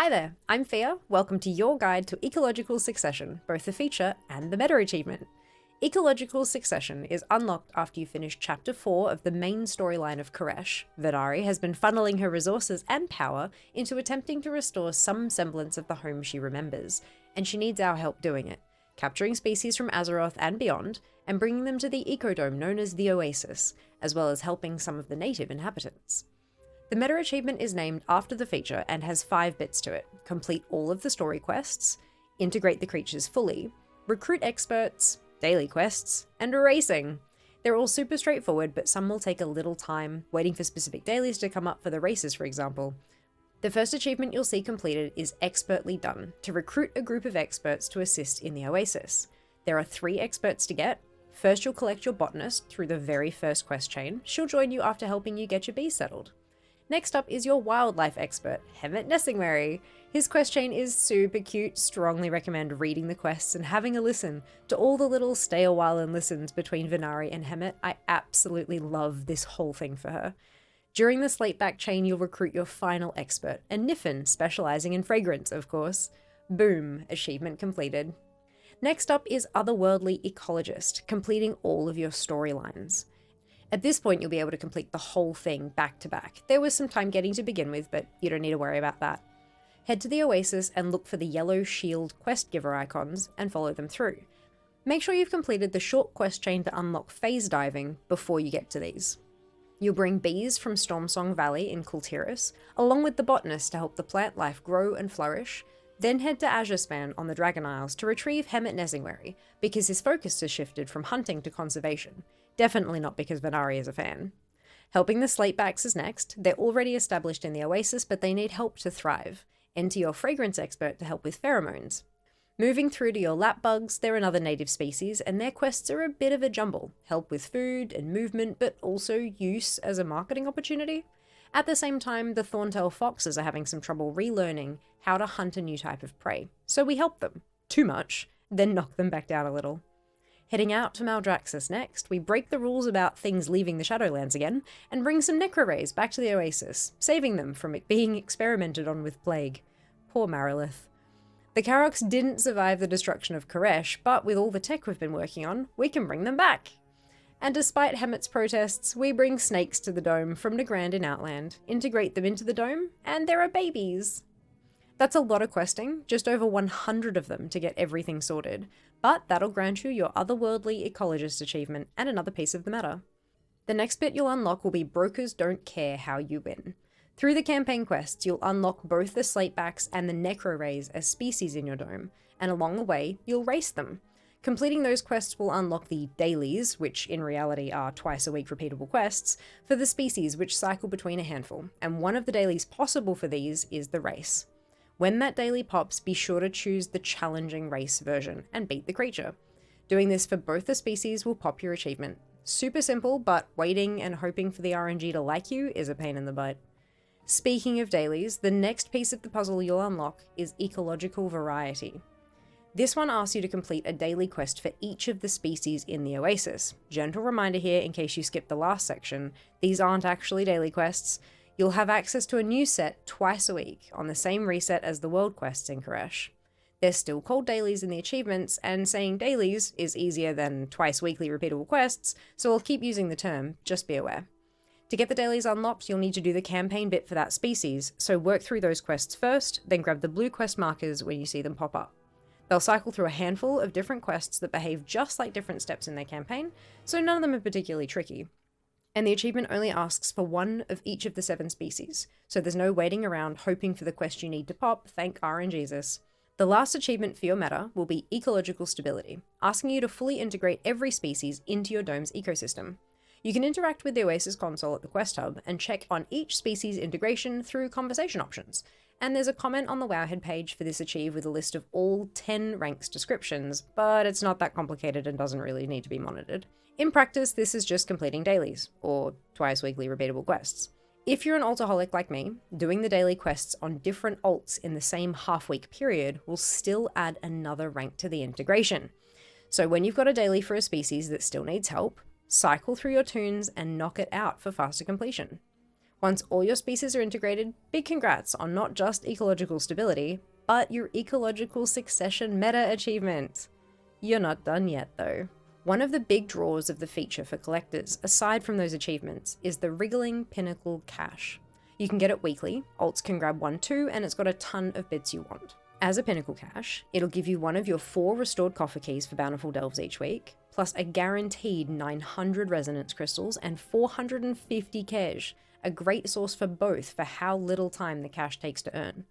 Hi there, I'm Fia. Welcome to your guide to Ecological Succession, both the feature and the meta achievement. Ecological Succession is unlocked after you finish Chapter 4 of the main storyline of Koresh. Venari has been funneling her resources and power into attempting to restore some semblance of the home she remembers, and she needs our help doing it, capturing species from Azeroth and beyond, and bringing them to the ecodome known as the Oasis, as well as helping some of the native inhabitants. The meta achievement is named after the feature and has 5 bits to it: complete all of the story quests, integrate the creatures fully, recruit experts, daily quests, and racing. They're all super straightforward, but some will take a little time, waiting for specific dailies to come up for the races, for example. The first achievement you'll see completed is Expertly Done, to recruit a group of experts to assist in the Oasis. There are 3 experts to get. First, you'll collect your botanist through the very first quest chain. She'll join you after helping you get your bees settled. Next up is your wildlife expert, Hemet Nessingwary. His quest chain is super cute, strongly recommend reading the quests and having a listen to all the little stay a while and listens between Venari and Hemet. I absolutely love this whole thing for her. During the Slateback chain, you'll recruit your final expert, a Niffin, specialising in fragrance, of course. Boom, achievement completed. Next up is Otherworldly Ecologist, completing all of your storylines. At this point, you'll be able to complete the whole thing back to back. There was some time getting to begin with, but you don't need to worry about that. Head to the Oasis and look for the yellow shield quest giver icons and follow them through. Make sure you've completed the short quest chain to unlock phase diving before you get to these. You'll bring bees from Stormsong Valley in Curious, along with the botanist to help the plant life grow and flourish. Then head to Azurespan on the Dragon Isles to retrieve Hemet Nessingwary, because his focus has shifted from hunting to conservation. Definitely not because Venari is a fan. Helping the Slatebacks is next. They're already established in the Oasis, but they need help to thrive. Enter your fragrance expert to help with pheromones. Moving through to your lapbugs, they're another native species, and their quests are a bit of a jumble. Help with food and movement, but also use as a marketing opportunity. At the same time, the Thorntail foxes are having some trouble relearning how to hunt a new type of prey, so we help them. Too much, then knock them back down a little. Heading out to Maldraxxus next, we break the rules about things leaving the Shadowlands again, and bring some Necrorays back to the Oasis, saving them from it being experimented on with plague. Poor Marilith. The Karoks didn't survive the destruction of Koresh, but with all the tech we've been working on, we can bring them back. And despite Hemet's protests, we bring snakes to the dome from Nagrand in Outland, integrate them into the dome, and there are babies. That's a lot of questing, just over 100 of them to get everything sorted, but that'll grant you your Otherworldly Ecologist achievement and another piece of the meta. The next bit you'll unlock will be Brokers Don't Care How You Win. Through the campaign quests, you'll unlock both the Slatebacks and the Necrorays as species in your dome, and along the way, you'll race them. Completing those quests will unlock the dailies, which in reality are twice-a-week repeatable quests, for the species which cycle between a handful, and one of the dailies possible for these is the race. When that daily pops, be sure to choose the challenging race version and beat the creature. Doing this for both the species will pop your achievement. Super simple, but waiting and hoping for the RNG to like you is a pain in the butt. Speaking of dailies, the next piece of the puzzle you'll unlock is Ecological Variety. This one asks you to complete a daily quest for each of the species in the Oasis. Gentle reminder here in case you skipped the last section, these aren't actually daily quests. You'll have access to a new set twice a week on the same reset as the world quests in Koresh. They're still called dailies in the achievements, and saying dailies is easier than twice weekly repeatable quests, so I'll keep using the term, just be aware. To get the dailies unlocked, you'll need to do the campaign bit for that species, so work through those quests first, then grab the blue quest markers when you see them pop up. They'll cycle through a handful of different quests that behave just like different steps in their campaign, so none of them are particularly tricky. And the achievement only asks for one of each of the 7 species, so there's no waiting around hoping for the quest you need to pop, thank RNGesus. The last achievement for your meta will be Ecological Stability, asking you to fully integrate every species into your dome's ecosystem. You can interact with the Oasis console at the quest hub and check on each species integration through conversation options, and there's a comment on the Wowhead page for this achieve with a list of all 10 ranks descriptions, but it's not that complicated and doesn't really need to be monitored. In practice, this is just completing dailies, or twice weekly repeatable quests. If you're an altaholic like me, doing the daily quests on different alts in the same half-week period will still add another rank to the integration. So when you've got a daily for a species that still needs help, cycle through your tunes and knock it out for faster completion. Once all your species are integrated, big congrats on not just ecological stability, but your ecological succession meta achievement. You're not done yet though. One of the big draws of the feature for collectors, aside from those achievements, is the Wriggling Cache. You can get it weekly, alts can grab one too, and it's got a ton of bits you want. As a pinnacle cache, it'll give you one of your 4 restored coffer keys for bountiful delves each week, plus a guaranteed 900 resonance crystals and 450 cash, a great source for both for how little time the cache takes to earn.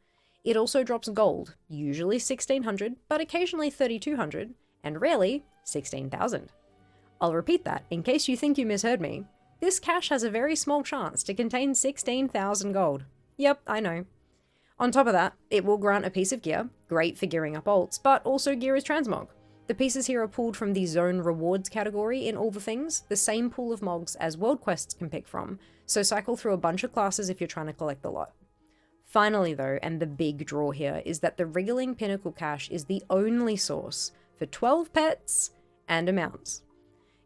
It also drops gold, usually 1600, but occasionally 3200, and rarely 16,000. I'll repeat that in case you think you misheard me. This cache has a very small chance to contain 16,000 gold. Yep, I know. On top of that, it will grant a piece of gear, great for gearing up alts, but also gear is transmog. The pieces here are pulled from the zone rewards category in All the Things, the same pool of mogs as world quests can pick from, so cycle through a bunch of classes if you're trying to collect the lot. Finally though, and the big draw here, is that the Wriggling Pinnacle Cache is the only source for 12 pets and amounts.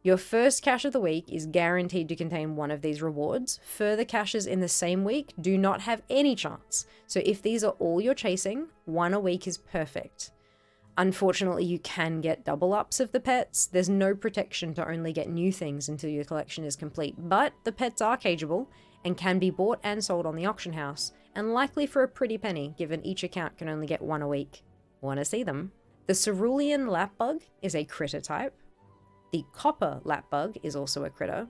Your first cache of the week is guaranteed to contain one of these rewards. Further caches in the same week do not have any chance, so if these are all you're chasing, one a week is perfect. Unfortunately, you can get double ups of the pets. There's no protection to only get new things until your collection is complete, but the pets are cageable and can be bought and sold on the auction house, and likely for a pretty penny given each account can only get one a week. Wanna see them? The Cerulean Lapbug is a critter type. The Copper Lapbug is also a critter.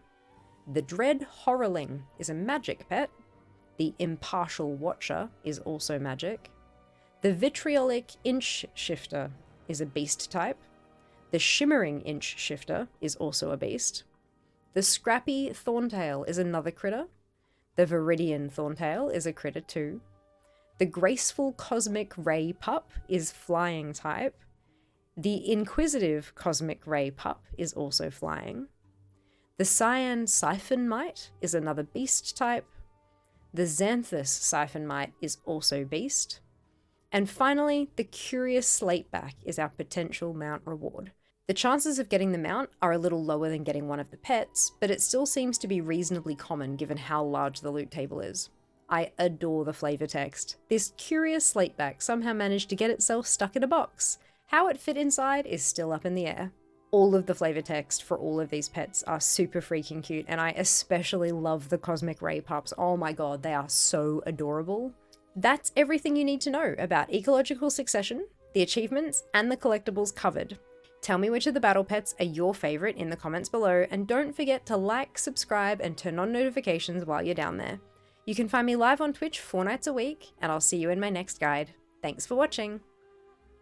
The Dread Horrorling is a magic pet. The Impartial Watcher is also magic. The Vitriolic Inch Shifter is a beast type. The Shimmering Inch Shifter is also a beast. The Scrappy Thorntail is another critter. The Viridian Thorntail is a critter too. The Graceful Cosmic Ray Pup is flying type. The Inquisitive Cosmic Ray Pup is also flying. The Cyan Siphon Mite is another beast type. The Xanthus Siphon Mite is also beast. And finally, the Curious Slateback is our potential mount reward. The chances of getting the mount are a little lower than getting one of the pets, but it still seems to be reasonably common given how large the loot table is. I adore the flavor text. This Curious Slateback somehow managed to get itself stuck in a box. How it fit inside is still up in the air. All of the flavor text for all of these pets are super freaking cute, and I especially love the Cosmic Ray Pups. Oh my god, they are so adorable. That's everything you need to know about Ecological Succession, the achievements, and the collectibles covered. Tell me which of the battle pets are your favorite in the comments below, and don't forget to like, subscribe, and turn on notifications while you're down there. You can find me live on Twitch 4 nights a week, and I'll see you in my next guide. Thanks for watching!